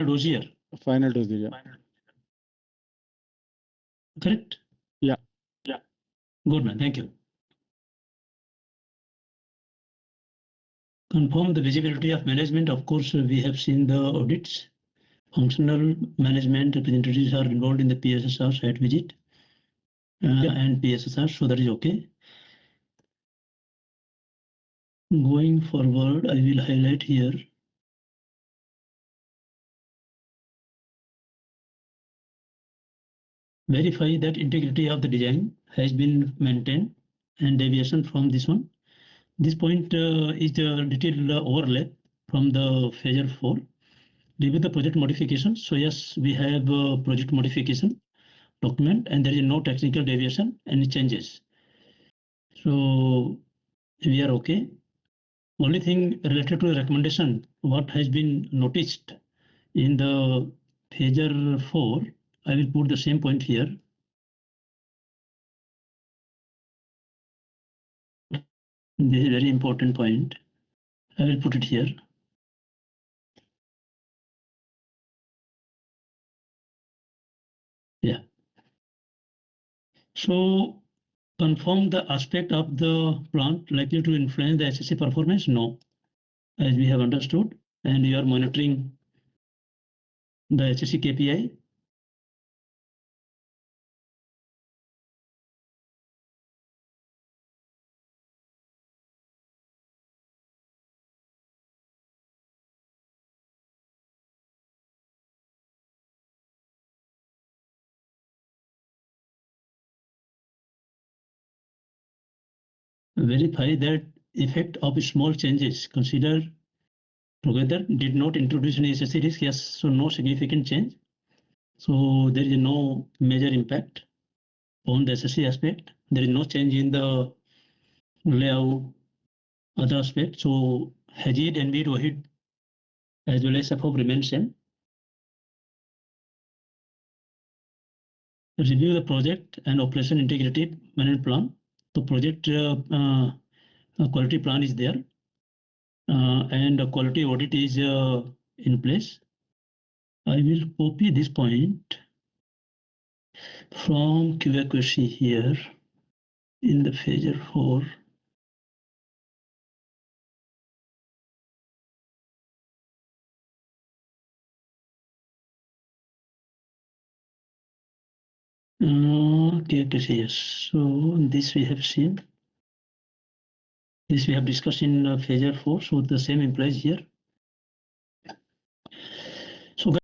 dossier. Final dossier, yeah. Correct? Yeah. Good, man. Thank you. Confirm the visibility of management. Of course, we have seen the audits. Functional management representatives are involved in the PHSER site visit and PHSER, so that is okay. Going forward, I will highlight here. Verify that integrity of the design has been maintained and deviation from this one. This point is the detailed overlap from the PHSER 4. Review the project modification. So yes, we have project modification document and there is no technical deviation, any changes. So we are okay. Only thing related to the recommendation, what has been noticed in the PHSER 4, I will put the same point here. This is a very important point. I will put it here. Yeah. So confirm the aspect of the plant likely to influence the HSE performance? No, as we have understood, and you are monitoring the HSE KPI. Verify that effect of small changes considered together did not introduce any HSE risk. Yes, so no significant change. So there is no major impact on the HSE aspect. There is no change in the layout, other aspects. So Hajid, Envid, Wahid, as well as Safov remain same. Review the project and operation integrated management plan. The project quality plan is there and the quality audit is in place. I will copy this point from QAQC here in the PHSER 4. QAQC, yes. So this we have seen. This we have discussed in PHSER 4. So the same implies here.